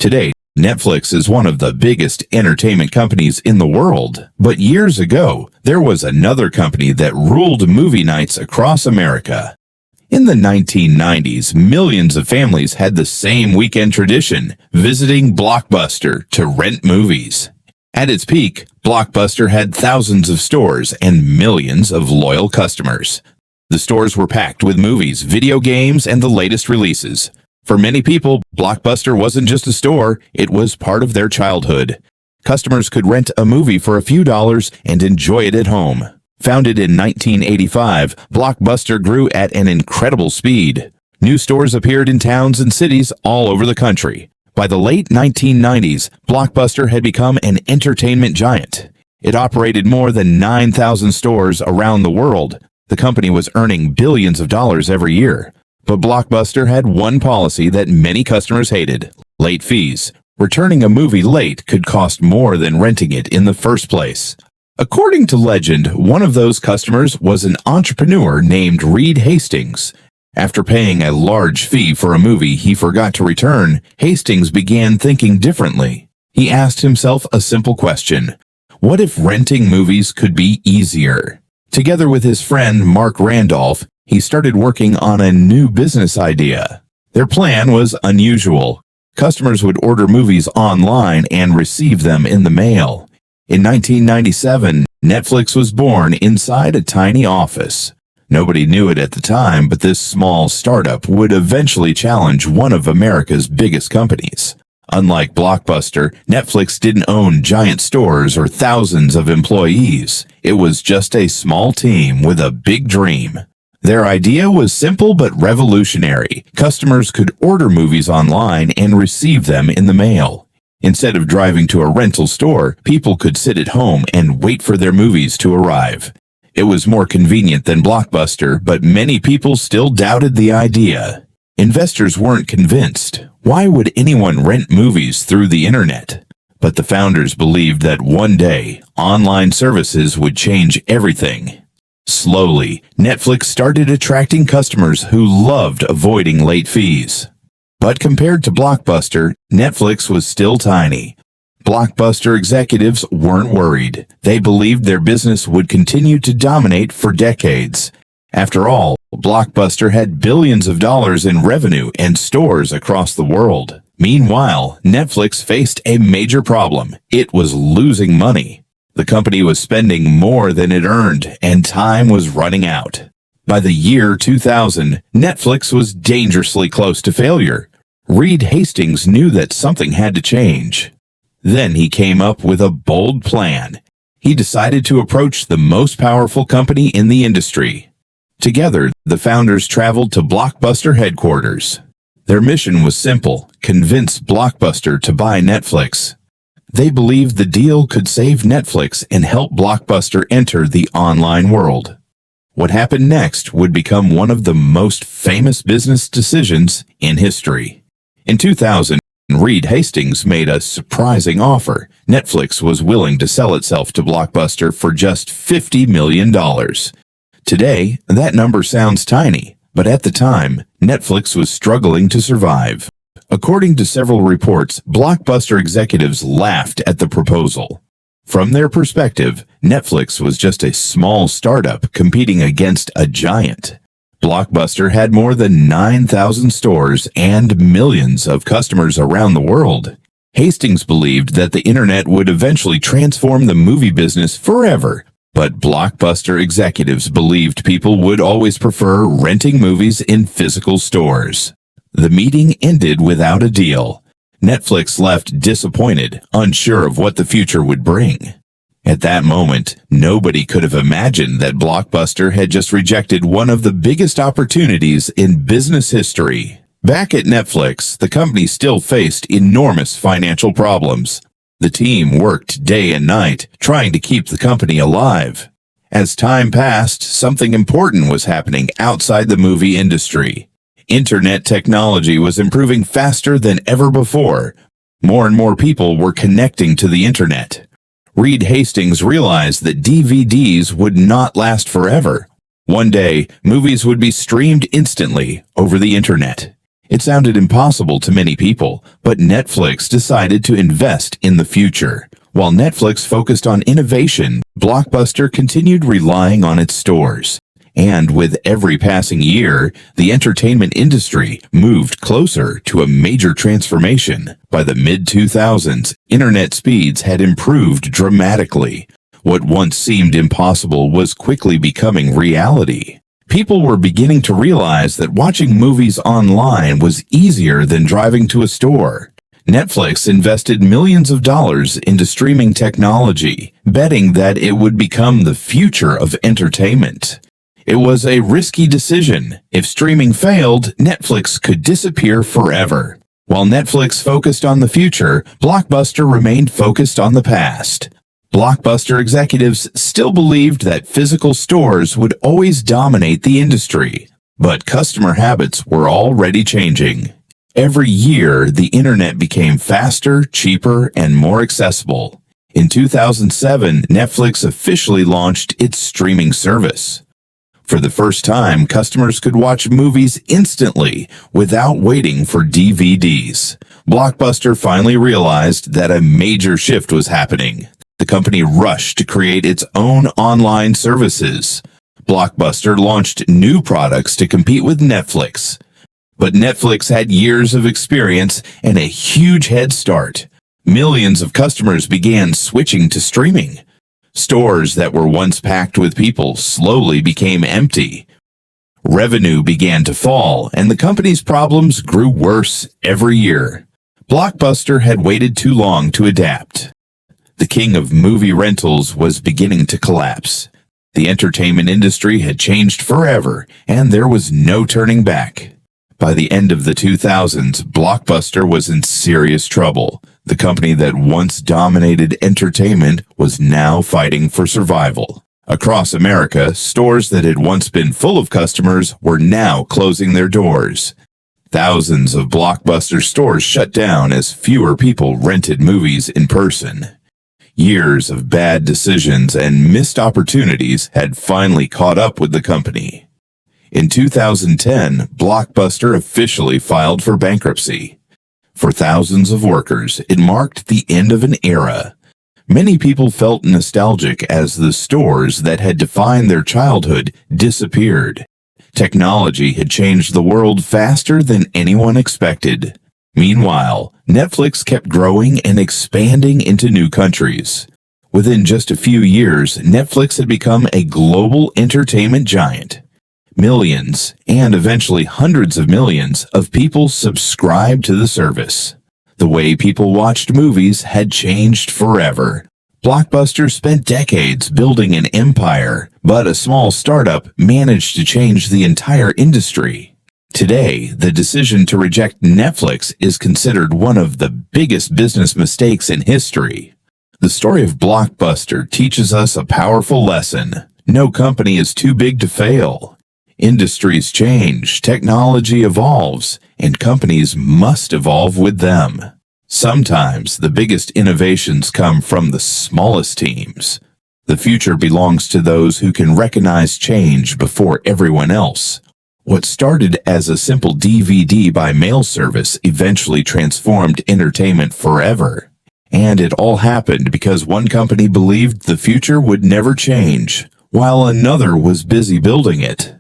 Today, Netflix is one of the biggest entertainment companies in the world. But years ago, there was another company that ruled movie nights across America. In the 1990s, millions of families had the same weekend tradition, visiting Blockbuster to rent movies. At its peak, Blockbuster had thousands of stores and millions of loyal customers. The stores were packed with movies, video games, and the latest releases. For many people, Blockbuster wasn't just a store, it was part of their childhood. Customers could rent a movie for a few dollars and enjoy it at home. Founded in 1985, Blockbuster grew at an incredible speed. New stores appeared in towns and cities all over the country. By the late 1990s, Blockbuster had become an entertainment giant. It operated more than 9,000 stores around the world. The company was earning billions of dollars every year. But Blockbuster had one policy that many customers hated: late fees. Returning a movie late could cost more than renting it in the first place. According to legend, one of those customers was an entrepreneur named Reed Hastings. After paying a large fee for a movie he forgot to return, Hastings began thinking differently. He asked himself a simple question: what if renting movies could be easier? Together with his friend Mark Randolph, he started working on a new business idea. Their plan was unusual. Customers would order movies online and receive them in the mail. In 1997, Netflix was born inside a tiny office. Nobody knew it at the time, but this small startup would eventually challenge one of America's biggest companies. Unlike Blockbuster, Netflix didn't own giant stores or thousands of employees. It was just a small team with a big dream. Their idea was simple but revolutionary. Customers could order movies online and receive them in the mail. Instead of driving to a rental store, people could sit at home and wait for their movies to arrive. It was more convenient than Blockbuster, but many people still doubted the idea. Investors weren't convinced. Why would anyone rent movies through the internet? But the founders believed that one day, online services would change everything. Slowly, Netflix started attracting customers who loved avoiding late fees. But compared to Blockbuster, Netflix was still tiny. Blockbuster executives weren't worried. They believed their business would continue to dominate for decades. After all, Blockbuster had billions of dollars in revenue and stores across the world. Meanwhile, Netflix faced a major problem. It was losing money. The company was spending more than it earned, and time was running out. By the year 2000, Netflix was dangerously close to failure. Reed Hastings knew that something had to change. Then he came up with a bold plan. He decided to approach the most powerful company in the industry. Together, the founders traveled to Blockbuster headquarters. Their mission was simple: convince Blockbuster to buy Netflix. They believed the deal could save Netflix and help Blockbuster enter the online world. What happened next would become one of the most famous business decisions in history. In 2000, Reed Hastings made a surprising offer. Netflix was willing to sell itself to Blockbuster for just $50 million. Today, that number sounds tiny, but at the time, Netflix was struggling to survive. According to several reports, Blockbuster executives laughed at the proposal. From their perspective, Netflix was just a small startup competing against a giant. Blockbuster had more than 9,000 stores and millions of customers around the world. Hastings believed that the internet would eventually transform the movie business forever, but Blockbuster executives believed people would always prefer renting movies in physical stores. The meeting ended without a deal. Netflix left disappointed, unsure of what the future would bring. At that moment, nobody could have imagined that Blockbuster had just rejected one of the biggest opportunities in business history. Back at Netflix, the company still faced enormous financial problems. The team worked day and night, trying to keep the company alive. As time passed, something important was happening outside the movie industry. Internet technology was improving faster than ever before. More and more people were connecting to the internet. Reed Hastings realized that DVDs would not last forever. One day, movies would be streamed instantly over the internet. It sounded impossible to many people, but Netflix decided to invest in the future. While Netflix focused on innovation, Blockbuster continued relying on its stores. And with every passing year, the entertainment industry moved closer to a major transformation. By the mid-2000s, internet speeds had improved dramatically. What once seemed impossible was quickly becoming reality. People were beginning to realize that watching movies online was easier than driving to a store. Netflix invested millions of dollars into streaming technology, betting that it would become the future of entertainment. It was a risky decision. If streaming failed, Netflix could disappear forever. While Netflix focused on the future, Blockbuster remained focused on the past. Blockbuster executives still believed that physical stores would always dominate the industry, but customer habits were already changing. Every year, the internet became faster, cheaper, and more accessible. In 2007, Netflix officially launched its streaming service. For the first time, customers could watch movies instantly without waiting for DVDs. Blockbuster finally realized that a major shift was happening. The company rushed to create its own online services. Blockbuster launched new products to compete with Netflix. But Netflix had years of experience and a huge head start. Millions of customers began switching to streaming. Stores that were once packed with people slowly became empty. Revenue began to fall, and the company's problems grew worse every year. Blockbuster had waited too long to adapt. The king of movie rentals was beginning to collapse. The entertainment industry had changed forever, and there was no turning back. By the end of the 2000s, Blockbuster was in serious trouble. The company that once dominated entertainment was now fighting for survival. Across America, stores that had once been full of customers were now closing their doors. Thousands of Blockbuster stores shut down as fewer people rented movies in person. Years of bad decisions and missed opportunities had finally caught up with the company. In 2010, Blockbuster officially filed for bankruptcy. For thousands of workers, it marked the end of an era. Many people felt nostalgic as the stores that had defined their childhood disappeared. Technology had changed the world faster than anyone expected. Meanwhile, Netflix kept growing and expanding into new countries. Within just a few years, Netflix had become a global entertainment giant. Millions, and eventually hundreds of millions, of people subscribed to the service. The way people watched movies had changed forever. Blockbuster spent decades building an empire, but a small startup managed to change the entire industry. Today, the decision to reject Netflix is considered one of the biggest business mistakes in history. The story of Blockbuster teaches us a powerful lesson. No company is too big to fail. Industries change, technology evolves, and companies must evolve with them. Sometimes the biggest innovations come from the smallest teams. The future belongs to those who can recognize change before everyone else. What started as a simple DVD by mail service eventually transformed entertainment forever. And it all happened because one company believed the future would never change, while another was busy building it.